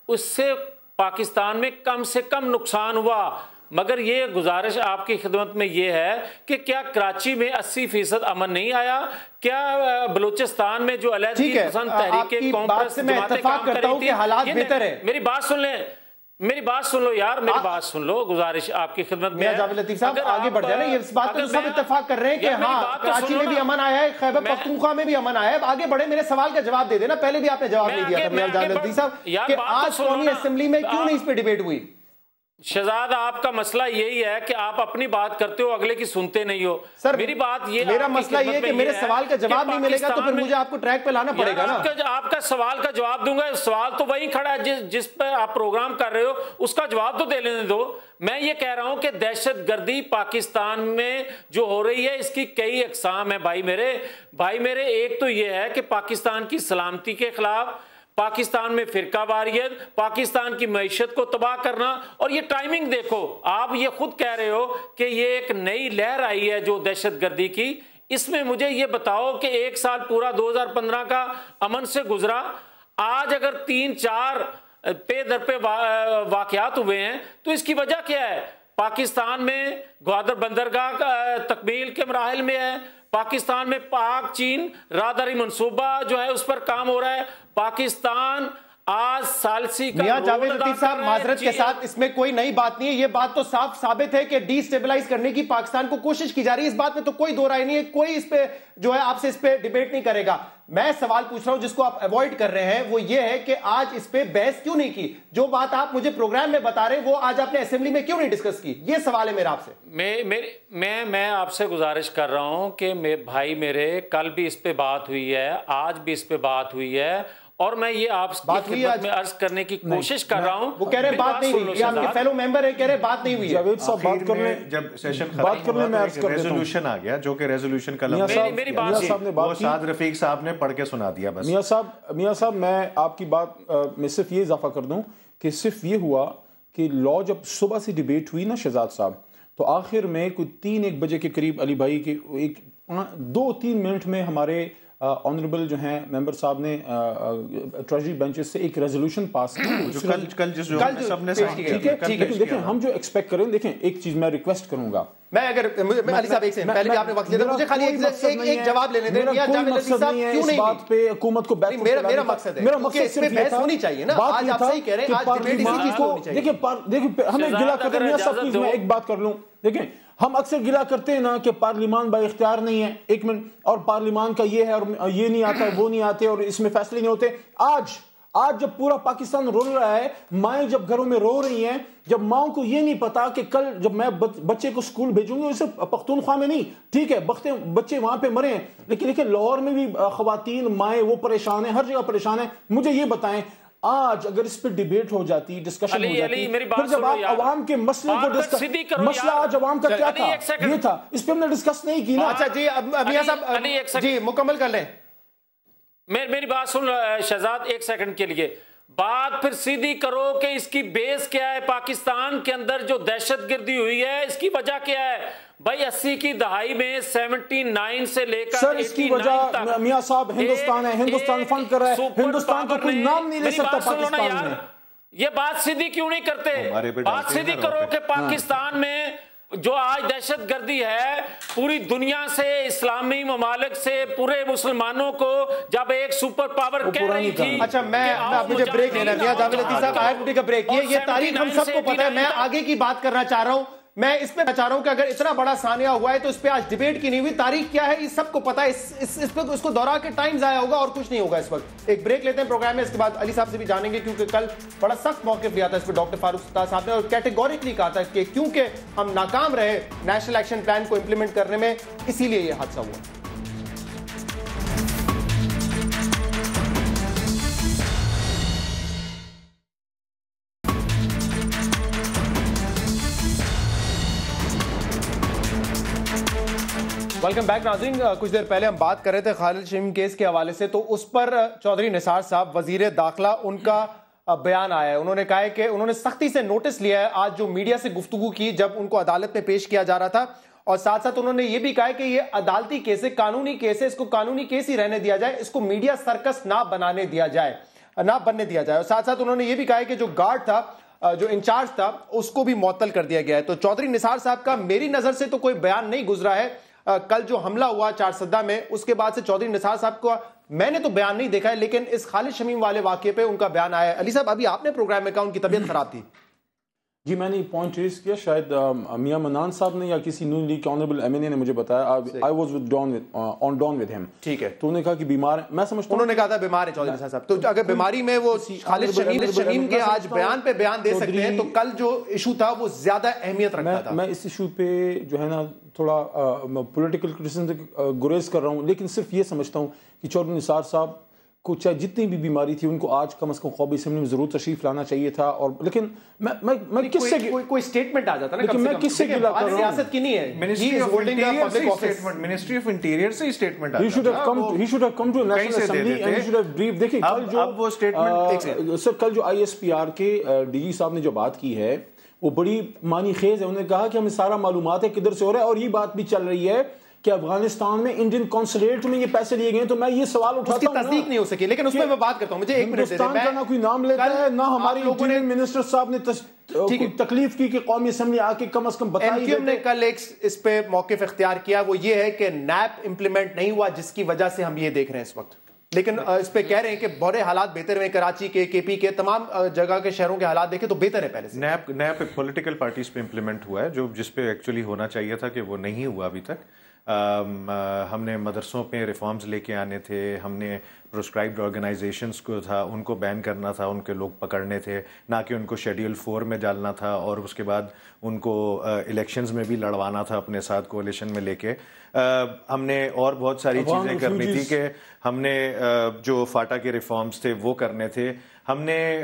اس سے پاکستان میں کم سے کم نقصان ہوا. مگر یہ گزارش آپ کی خدمت میں یہ ہے کہ کیا کراچی میں 80% امن نہیں آیا؟ کیا بلوچستان میں جو علیحدگی پسند تحریک قوم پرست جماعتیں کام کر رہی تھی, حالات بہتر ہے؟ میری بات سن لیں, میری بات سن لو یار، میری بات سن لو، گزارش آپ کی خدمت میں. جاوید لطیف صاحب آگے بڑھ جائیں نا، اس بات پر سب اتفاق کر رہے ہیں کہ ہاں کراچی میں بھی امن آیا ہے، خیبر پختونخوا میں بھی امن آیا ہے. آگے بڑھے، میرے سوال کا جواب دے دینا. پہلے بھی آپ نے جواب نہیں دیا تھا جاوید لطیف صاحب کہ آج قومی اسمبلی میں کیوں نہیں اس پہ ڈیبیٹ ہوئی. شہزاد آپ کا مسئلہ یہی ہے کہ آپ اپنی بات کرتے ہو، اگلے کی سنتے نہیں ہو. سر میری بات یہ، میرا مسئلہ یہ ہے کہ میرے سوال کا جواب نہیں ملے گا تو پھر مجھے آپ کو ٹریک پہ لانا پڑے گا نا. آپ کا سوال کا جواب دوں گا، سوال تو وہی کھڑا ہے جس پہ آپ پروگرام کر رہے ہو، اس کا جواب تو دے لینے دو. میں یہ کہہ رہا ہوں کہ دہشت گردی پاکستان میں جو ہو رہی ہے اس کی کئی اقسام ہیں بھائی میرے. ایک تو یہ ہے کہ پاکستان کی سلامتی کے خلاف، پاکستان میں فرقہ واریت، پاکستان کی معیشت کو تباہ کرنا. اور یہ ٹائمنگ دیکھو، آپ یہ خود کہہ رہے ہو کہ یہ ایک نئی لہر آئی ہے جو دہشت گردی کی. اس میں مجھے یہ بتاؤ کہ 1 سال پورا 2015 کا امن سے گزرا، آج اگر 3-4 پے در پہ واقعات ہوئے ہیں تو اس کی وجہ کیا ہے؟ پاکستان میں گوادر بندرگاہ تکمیل کے مراحل میں ہے، پاکستان میں پاک چین راہداری منصوبہ جو ہے اس پر کام ہو رہا ہے، پاکستان آج ثالثی کا میاں جاوید لطیف صاحب معذرت کے ساتھ اس میں کوئی نئی بات نہیں ہے. یہ بات تو صاف ثابت ہے کہ ڈی سٹیبلائز کرنے کی پاکستان کو کوشش کی جا رہی ہے. اس بات میں تو کوئی دو رائے نہیں ہے. کوئی اس پہ جو ہے آپ سے اس پہ ڈیبیٹ نہیں کرے گا. میں سوال پوچھ رہا ہوں جس کو آپ ایوائڈ کر رہے ہیں، وہ یہ ہے کہ آج اس پہ بحث کیوں نہیں کی؟ جو بات آپ مجھے پروگرام میں بتا رہے ہیں وہ آج آپ نے اسمبلی میں کیوں نہیں ڈسکس کی؟ یہ سوال ہے میرا آپ سے. میں آپ سے گزارش کر رہا ہوں کہ بھائی میرے، کل بھی اس پہ بات ہوئی ہے، آج بھی اس پہ بات ہوئی ہے، اور میں یہ آپ کی خدمت میں عرض کرنے کی کوشش کر رہا ہوں. وہ کہہ رہے بات نہیں ہوئی، آپ کے فیلو ممبر ہیں، کہہ رہے بات نہیں ہوئی. جاوید صاحب بات کرنے، جب سیشن ختم ہوا تو ریزولوشن آ گیا، جو کہ ریزولوشن کا میری بات وہ سعد رفیق صاحب نے پڑھ کے سنا دیا. بس میاں صاحب میں آپ کی بات میں صرف یہ اضافہ کر دوں کہ صرف یہ ہوا کہ لا جب صبح سے ڈیبیٹ ہوئی نا شہزاد صاحب، تو آخر میں کوئی 3-1 بجے کے قریب علی بھائی کے 2-3 منٹ میں ہمارے آنریبل جو ہیں ممبر صاحب نے ٹریجری بینچز سے ایک ریزولوشن پاس دیکھیں ہم جو ایکسپیکٹ کریں. دیکھیں ایک چیز میں ریکویسٹ کروں گا، میں اگر علی صاحب ایک سیکنڈ پہلے بھی آپ نے وقت لیا تھا، مجھے خالی ایک جواب لینے دیں. میرا کوئی مقصد نہیں ہے اس بات پہ حکومت کو بیٹھ کر، میرا مقصد ہے کہ اس میں بحث ہونی چاہیے نا. آج آپ صحیح کہہ رہے ہیں، آج ڈیبیٹ اسی چیز کو ہونی چاہیے. دیکھیں ہمیں گلا کرتے ہیں. میاں صاحب پلیز میں ایک بات کر لوں. دیکھیں ہم اکثر گلا کرتے ہیں نا کہ پارلیمان با اختیار نہیں ہے، ایک منٹ، اور پارلیمان کا یہ ہے اور یہ نہیں آتا، وہ نہیں آتے، اور اس میں فیصلے نہیں ہوتے. آج جب پورا پاکستان رو رہا ہے، مائیں جب گھروں میں رو رہی ہیں، جب ماؤں کو یہ نہیں پتا کہ کل جب میں بچے کو سکول بھیجوں گی، اسے پختونخوا میں نہیں، ٹھیک ہے بچے وہاں پہ مرے ہیں، لیکن لاہور میں بھی خواتین مائیں وہ پریشان ہیں، ہر جگہ پریشان ہیں. مجھے یہ بتائیں آج اگر اس پہ ڈیبیٹ ہو جاتی، ڈسکشن ہو جاتی، پھر جب آپ عوام کے مسئلے کو مسئلہ آج عوام کا کیا تھا، یہ تھا، اس پہ ہم نے ڈسکس نہیں کی نا. اچھا جی میاں صاحب جی مکمل کر لیں. میری بات سن شہزاد ایک سیکنڈ کے لیے. بات پھر سیدھی کرو کہ اس کی بیس کیا ہے؟ پاکستان کے اندر جو دہشت گردی ہوئی ہے اس کی وجہ کیا ہے؟ بھائی 80 کی دہائی میں 79 سے لے کر سر اس کی وجہ میاں صاحب ہندوستان ہے، ہندوستان فنڈ کر رہا ہے، ہندوستان کا کوئی نام نہیں لے سکتا پاکستان میں. یہ بات سیدھی کیوں نہیں کرتے؟ بات سیدھی کرو کہ پاکستان میں جو آج دہشت گردی ہے، پوری دنیا سے، اسلامی ممالک سے، پورے مسلمانوں کو جب ایک سپر پاور کہہ رہی تھی. اچھا مجھے بریک لینا ہے. میاں جاوید لطیف صاحب آئی ٹی کا بریک. یہ تاریخ ہم سب کو پتا ہے. میں آگے کی بات کرنا چاہ رہا ہوں. میں اس پہ چاہ رہا ہوں کہ اگر اتنا بڑا سانیہ ہوا ہے تو اس پہ آج ڈیبیٹ کی نہیں ہوئی. تاریخ کیا ہے یہ سب کو پتا ہے. اس کو دورہ کے ٹائم ضائع ہوگا اور کچھ نہیں ہوگا. اس وقت ایک بریک لیتے ہیں پروگرام میں. اس کے بعد علی صاحب سے بھی جانیں گے کیونکہ کل بڑا سخت موقف لیا تھا اس پہ ڈاکٹر فاروق ستار صاحب نے، اور کیٹیگوریکلی کہا تھا کہ کیونکہ ہم ناکام رہے نیشنل ایکشن پلان کو امپلیمنٹ کرنے میں، اسی لیے یہ حادثہ ہوا. ویلکم بیک ناظرین. کچھ دیر پہلے ہم بات کر رہے تھے خالد شمیم کیس کے حوالے سے، تو اس پر چودھری نثار صاحب وزیر داخلہ ان کا بیان آیا ہے. انہوں نے کہا ہے کہ انہوں نے سختی سے نوٹس لیا ہے آج جو میڈیا سے گفتگو کی جب ان کو عدالت میں پیش کیا جا رہا تھا، اور ساتھ ساتھ انہوں نے یہ بھی کہا ہے کہ یہ عدالتی کیس ہے، قانونی کیس ہے، اس کو قانونی کیس ہی رہنے دیا جائے، اس کو میڈیا سرکس نہ بننے دیا جائے. اور ساتھ ساتھ انہوں نے یہ بھی کہا ہے کہ جو گارڈ تھا، جو انچارج تھا، اس کو بھی معطل کر دیا گیا ہے. تو چودھری نثار صاحب کا میری نظر سے تو کوئی بیان نہیں گزرا ہے. کل جو حملہ ہوا چارسدہ میں، اس کے بعد سے چودھری نثار صاحب کو میں نے تو بیان نہیں دیکھا ہے، لیکن اس خالد شمیم والے واقعے پہ ان کا بیان آیا ہے. علی صاحب ابھی آپ نے پروگرام میں کہا ان کی طبیعت خراب تھی. جی میں نے پوائنٹ ریز کیا, شاید میاں منان صاحب نے یا کسی نون لیگ کے آنریبل ایم این اے نے مجھے بتایا, I was on down with ہم, ٹھیک ہے, تو انہوں نے کہا کہ بیمار ہے, میں سمجھتا ہوں انہوں نے کہا تھا بیمار ہے چودھری صاحب, تو اگر بیماری میں وہ خالد شمیم کے آج بیان پہ بیان دے سکتے ہیں تو کل جو ایشو تھا وہ زیادہ اہمیت رکھتا تھا. میں اس ایشو پہ جو ہے نا تھوڑا پولیٹیکل کرٹیسزم سے گریز کر رہا ہوں, لیکن صرف یہ سمجھتا ہوں کہ چودھری نثار صاحب کو چاہے جتنی بھی بیماری تھی ان کو آج کم از کم قومی اسمبلی میں ضرور تشریف لانا چاہیے تھا, اور لیکن میں کس سے کوئی اسٹیٹمنٹ آ جاتا نا, لیکن میں کس سے گلا کر رہا ہوں, ریاست کی نہیں ہے, منسٹری آف انٹیریئر سے statement he should have come to a national assembly and he should have briefed. دیکھیں اب وہ اسٹیٹمنٹ سر کل جو آئی ایس پی آر کے ڈی جی صاحب نے جو بات کی ہے وہ بڑی معنی خیز ہے. انہوں نے کہا کہ ہمیں سارا معلومات ہے کدھر سے ہو رہا ہے, اور یہ بات بھی چل رہی ہے کہ افغانستان میں انڈین کونسولیٹ میں یہ پیسے لیے گئے, تو میں یہ سوال اٹھاتا ہوں, اس کی تصدیق نہیں ہو سکی, لیکن اس میں بات کرتا ہوں, مجھے ایک منٹ ہندوستان کا نہ کوئی نام لیتا ہے نہ ہماری انٹیریئر منسٹر صاحب نے تکلیف کی کہ قومی اسمبلی آ کے کم از کم بتائی. ایم کیو ایم نے کل ایک اس پہ موقف اختیار کیا, وہ یہ ہے کہ نیپ امپلیمنٹ نہیں ہوا جس کی وجہ سے ہم یہ دیکھ رہے ہیں اس وقت, لیکن اس پہ کہہ رہے ہیں کہ بڑے حالات بہتر ہوئے, کراچی کے, کے پی کے, تمام جگہ کے شہروں کے حالات دیکھیں تو بہتر ہے پہلے سے. نیپ پولیٹیکل پارٹیز پہ امپلیمنٹ ہوا ہے, جو جس پہ ایکچولی ہونا چاہیے تھا کہ وہ نہیں ہوا ابھی تک. ہم نے مدرسوں پہ ریفارمز لے کے آنے تھے, ہم نے پروسکرائبڈ آرگنائزیشنز کو تھا ان کو بین کرنا تھا, ان کے لوگ پکڑنے تھے, نہ کہ ان کو شیڈیول 4 میں ڈالنا تھا, اور اس کے بعد ان کو الیکشنز میں بھی لڑوانا تھا اپنے ساتھ کولیشن میں لے کے. ہم نے اور بہت ساری چیزیں کرنی تھی کہ ہم نے جو فاٹا کے ریفارمز تھے وہ کرنے تھے. ہم نے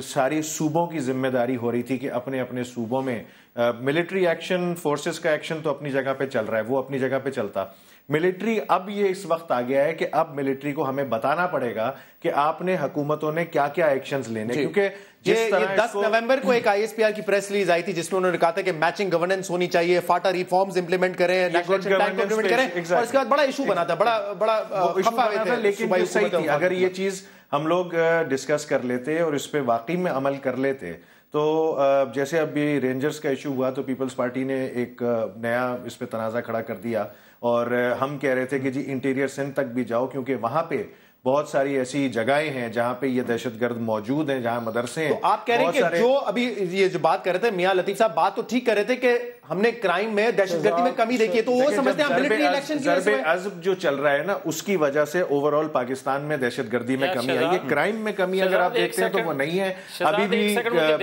ساری صوبوں کی ذمہ داری ہو رہی تھی کہ اپنے اپنے صوبوں میں ملٹری ایکشن, فورسز کا ایکشن تو اپنی جگہ پہ چل رہا ہے, وہ اپنی جگہ پہ چلتا. ملٹری اب یہ اس وقت آ گیا ہے کہ اب ملٹری کو ہمیں بتانا پڑے گا کہ آپ نے حکومتوں نے کیا کیا ایکشنز لینے, کیونکہ یہ 10 نومبر کو ایک آئی ایس پی آر کی پریس ریلیز آئی تھی جس میں انہوں نے کہا تھا کہ میچنگ گورننس ہونی چاہیے, فاٹا ریفارمز امپلیمنٹ کریں, نیشنل ایکشن پلان امپلیمنٹ کریں, اور اس کے بعد بڑا ایشو بنا تھا, بڑا خفا ہوئے تھے. لیکن صحیح تھی, اگر یہ چیز ہم لوگ ڈسکس کر لیتے اور اس پہ واقعی میں عمل کر لیتے, تو جیسے اب بھی رینجرز کا ایشو ہوا تو پیپلز پارٹی نے ایک نیا اس پہ تنازع کھڑا کر دیا, اور ہم کہہ رہے تھے کہ جی انٹیریئر سندھ تک بھی جاؤ, کیونکہ وہاں پہ بہت ساری ایسی جگہیں ہیں جہاں پہ یہ دہشت گرد موجود ہیں, جہاں مدرسے ہیں. تو آپ کہہ رہے ہیں کہ جو ابھی یہ جو بات کر رہے تھے میاں لطیف صاحب, بات تو ٹھیک کر رہے تھے کہ ہم نے کرائم میں, دہشت گردی میں کمی دیکھی ہے, تو وہ سمجھتے ہیں ملٹری الیکشن کی وجہ سے ضرب عضب جو چل رہا ہے نا اس کی وجہ سے اوور آل پاکستان میں دہشت گردی میں کمی آئی ہے. کرائم میں کمی اگر آپ دیکھتے ہیں تو وہ نہیں ہے ابھی بھی.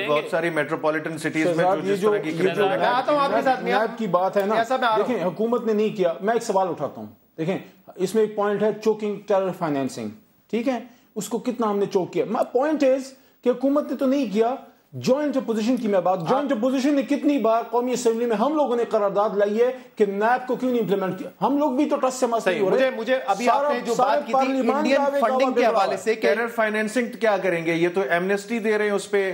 بہت ساری میٹروپولیٹن سٹیز میں جو میں آتا ہوں آپ کے ساتھ, نیب کی بات ہے نا, دیکھیں حکومت نے نہیں کیا. میں ایک سوال اٹھاتا ہوں, دیکھیں اس میں ایک پوائنٹ ہے چوکنگ ٹیرر فائنینسنگ, ٹھیک ہے, اس کو کتنا ہم نے چوک کیا. پوائنٹ از کہ حکومت نے تو نہیں کیا, جوائنٹ اپوزیشن کی میں بات, جوائنٹ اپوزیشن نے کتنی بار قومی اسمبلی میں ہم لوگوں نے قرارداد لائی ہے کہ نیب کو کیوں نہیں امپلیمنٹ کیا. ہم لوگ بھی تو ٹرسٹ سے مسئلہ ہو رہے ہیں. مجھے ابھی آپ نے جو بات کی تھی انڈین فنڈنگ کے حوالے سے, ٹیرر فائنینسنگ کیا کریں گے, یہ تو ایمنیسٹی دے رہے ہیں اس پہ,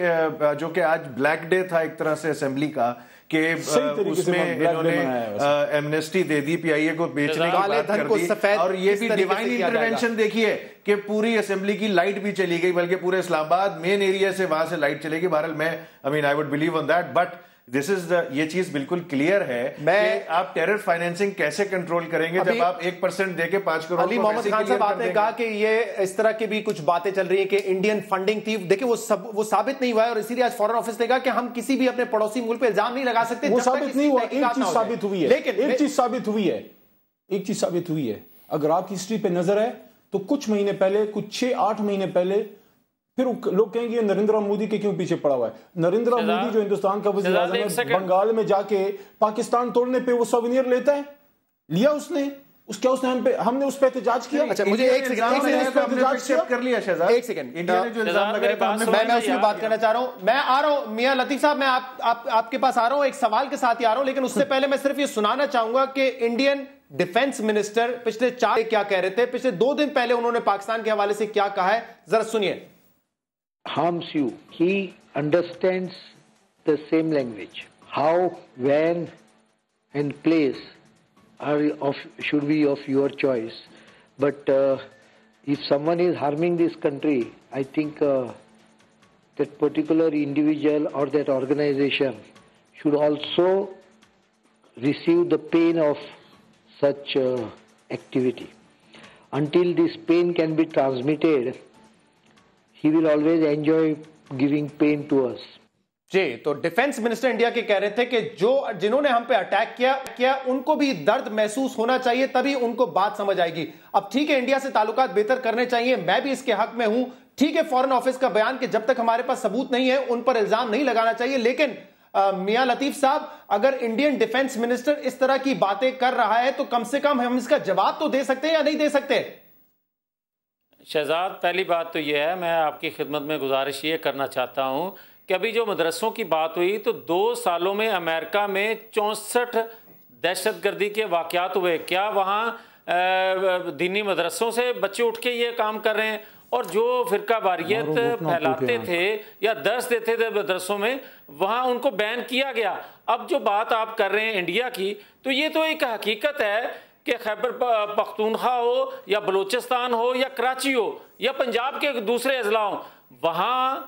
جو کہ آج بلیک ڈے تھا ایک طرح سے اسمبلی کا, کہ اس میں انہوں نے ایمنیسٹی دے دی, پی آئی اے کو بیچنے کی بات کر دی, اور یہ بھی ڈیوائن انٹرونشن دیکھیے کہ پوری اسمبلی کی لائٹ بھی چلی گئی, بلکہ پورے اسلام آباد مین ایریا سے وہاں سے لائٹ چلے گی. بہرحال میں I would believe on that, but this is یہ چیز بالکل کلیئر ہے کہ آپ ٹیرر فائنینسنگ کیسے کنٹرول کریں گے جب آپ 1% دے کے 5 کروڑ. علی محمد خان صاحب آپ نے کہا کہ یہ اس طرح کی بھی کچھ باتیں چل رہی ہیں کہ انڈین فنڈنگ تھی, دیکھیں وہ ثابت نہیں ہوا ہے, اور اسی لیے آج فارن آفس نے کہا کہ ہم کسی بھی اپنے پڑوسی ملک پہ الزام نہیں لگا سکتے. وہ ثابت نہیں ہوا, ایک چیز ثابت ہوئی ہے, لیکن ایک چیز ثابت ہوئی ہے, اگر آپ کی ہسٹری پہ نظر ہے تو کچھ مہینے پہلے, کچھ 6-8 مہینے پہلے, پھر لوگ کہیں گے نریندر مودی کے کیوں پیچھے پڑا ہوا ہے. نریندر مودی جو ہندوستان کا وزیر اعظم ہے, بنگال میں جا کے پاکستان توڑنے پہ وہ سوینیر لیتا ہے, لیا اس نے, کیا اس نے ہم نے اس پہ احتجاج کیا. اچھا مجھے ایک سیکنڈ کر لیا شہزاد, ایک سیکنڈ, میں اس میں بات کرنا چاہ رہا ہوں. میں آ رہا ہوں میاں لطیف صاحب, میں آپ کے پاس آ رہا ہوں, ایک سوال کے ساتھ ہی آ رہا ہوں, لیکن اس سے پہلے میں صرف یہ سنانا چاہوں گا کہ انڈین ڈیفنس منسٹر پچھلے 4 کیا کہہ رہے تھے. پچھلے 2 دن پہلے انہوں نے پاکستان کے حوالے سے کیا کہا ہے, ذرا سنیے. Harms you. He understands the same language. How, when, and place should be of your choice. But if someone is harming this country, I think that particular individual or that organization should also receive the pain of such activity. Until this pain can be transmitted, he will always enjoy giving pain to us. جی تو defence minister India کے کہہ رہے تھے کہ جنہوں نے ہم پہ اٹیک کیا ان کو بھی درد محسوس ہونا چاہیے، تبھی ان کو بات سمجھ آئے گی۔ اب ٹھیک ہے انڈیا سے تعلقات بہتر کرنے چاہیے، میں بھی اس کے حق میں ہوں، ٹھیک ہے فورن آفس کا بیان کہ جب تک ہمارے پاس ثبوت نہیں ہے ان پر الزام نہیں لگانا چاہیے، لیکن میاں لطیف صاحب اگر انڈین ڈیفنس منسٹر اس طرح کی باتیں کر رہا ہے تو کم سے کم ہم اس کا جواب تو دے سکتے ہیں یا نہیں دے سکتے؟ شہزاد پہلی بات تو یہ ہے، میں آپ کی خدمت میں گزارش یہ کرنا چاہتا ہوں کہ ابھی جو مدرسوں کی بات ہوئی تو 2 سالوں میں امریکہ میں 64 دہشت گردی کے واقعات ہوئے، کیا وہاں دینی مدرسوں سے بچے اٹھ کے یہ کام کر رہے ہیں؟ اور جو فرقہ واریت پھیلاتے تھے یا درس دیتے تھے مدرسوں میں وہاں ان کو بین کیا گیا۔ اب جو بات آپ کر رہے ہیں انڈیا کی تو یہ تو ایک حقیقت ہے کہ خیبر پختونخوا ہو یا بلوچستان ہو یا کراچی ہو یا پنجاب کے دوسرے اضلاع ہوں، وہاں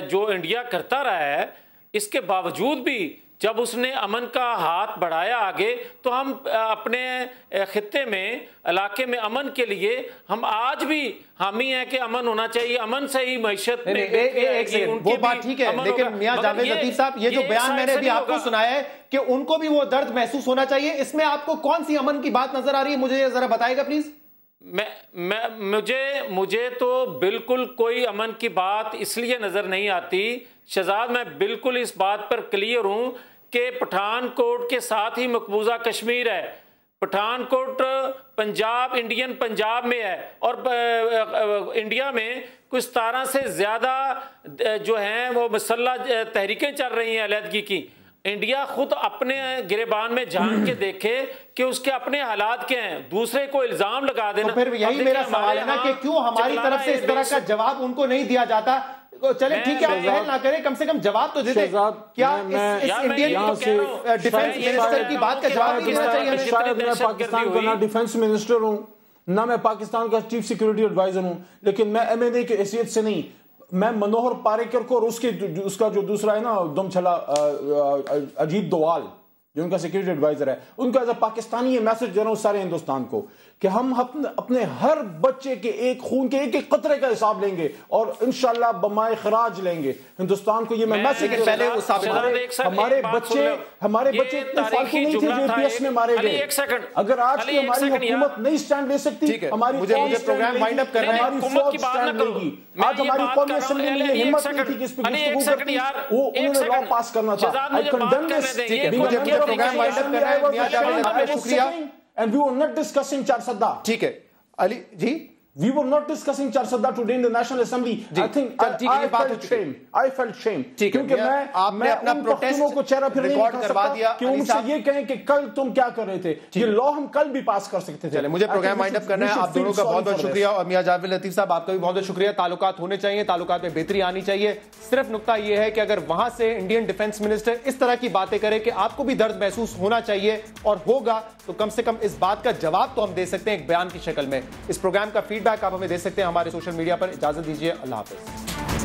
جو انڈیا کرتا رہا ہے اس کے باوجود بھی جب اس نے امن کا ہاتھ بڑھایا آگے تو ہم اپنے خطے میں علاقے میں امن کے لیے ہم آج بھی حامی ہیں کہ امن ہونا چاہیے، امن سے ہی معیشت میں وہ بات ٹھیک ہے، لیکن میاں جاوید لطیف صاحب یہ جو بیان میں نے بھی آپ کو سنایا ہے کہ ان کو بھی وہ درد محسوس ہونا چاہیے، اس میں آپ کو کون سی امن کی بات نظر آ رہی ہے؟ مجھے ذرا بتائے گا پلیز۔ مجھے تو بالکل کوئی امن کی بات اس لیے نظر نہیں آتی شہزاد، میں بالکل اس بات پر کلیئر ہوں کہ پٹھان کوٹ کے ساتھ ہی مقبوضہ کشمیر ہے، پٹھان کوٹ پنجاب انڈین پنجاب میں ہے، اور انڈیا میں کچھ 17 سے زیادہ جو ہیں وہ مسلح تحریکیں چل رہی ہیں علیحدگی کی۔ انڈیا خود اپنے گریبان میں جان کے دیکھے کہ اس کے اپنے حالات کیا ہیں، دوسرے کو الزام لگا دینا۔ تو پھر یہی میرا سوال ہے نا کہ کیوں ہماری طرف سے اس طرح کا جواب ان کو نہیں دیا جاتا؟ چلیں ٹھیک ہے آپ ظاہر نہ کریں، کم سے کم جواب تو دے دیں۔ کیا اس انڈین ڈیفنس منسٹر کی بات کا جواب دینا چاہیے؟ شاید میں پاکستان کا نہ ڈیفنس منسٹر ہوں نہ میں پاکستان کا چیف سیکورٹی ایڈوائزر ہوں، لیکن میں ایم این اے کی حیثیت سے نہیں، میں منوہر پاریکر کو اور اس کا جو دوسرا ہے نا دم چھلا اجیت دوال جو ان کا سیکورٹی ایڈوائزر ہے، ان کا ایز اے پاکستانی یہ میسج دے رہا ہوں سارے ہندوستان کو کہ ہم اپنے ہر بچے کے ایک خون کے ایک قطرے کا حساب لیں گے اور انشاءاللہ بمائے خراج لیں گے ہندوستان کو۔ یہ میں میسج پہلے ہمارے بچے اتنے فالتو نہیں تھے جو اے پی ایس میں مارے گئے۔ اگر آج کی ہماری حکومت نہیں سٹینڈ لے سکتی، ہماری قوم سٹینڈ لے گی۔ آج ہماری قومی اسمبلی میں یہ ہمت نہیں تھی کہ اس پہ گفتگو کرتی، وہ انہوں نے لا پاس کرنا تھا۔ I condemn this being a member of the شکریہ۔ And we were not discussing Charsadda. ٹھیک ہے علی جی، we were not discussing Charsadda today in the National Assembly. I think I felt shame. کیونکہ میں ان پختونوں کو چہرہ پھر نہیں دکھا سکتا کہ وہ مجھ سے یہ کہیں کہ کل تم کیا کر رہے تھے، یہ لا ہم کل بھی پاس کر سکتے تھے۔ چلیں مجھے پروگرام وائنڈ اپ کرنا ہے، آپ دونوں کا بہت بہت شکریہ، اور میاں جاوید لطیف صاحب آپ کا بھی بہت بہت شکریہ۔ تعلقات ہونے چاہیے، تعلقات میں بہتری آنی چاہیے، صرف نقطہ یہ ہے کہ اگر وہاں سے انڈین ڈیفنس منسٹر اس طرح کی باتیں کرے کہ آپ کو بھی درد محسوس ہونا چاہیے اور ہوگا، تو کم سے کم اس بات کا جواب تو ہم دے سکتے ہیں ایک بیان کی شکل میں۔ اس پروگرام کا فیڈ بیک آپ ہمیں دے سکتے ہیں ہمارے سوشل میڈیا پر۔ اجازت دیجیے، اللہ حافظ۔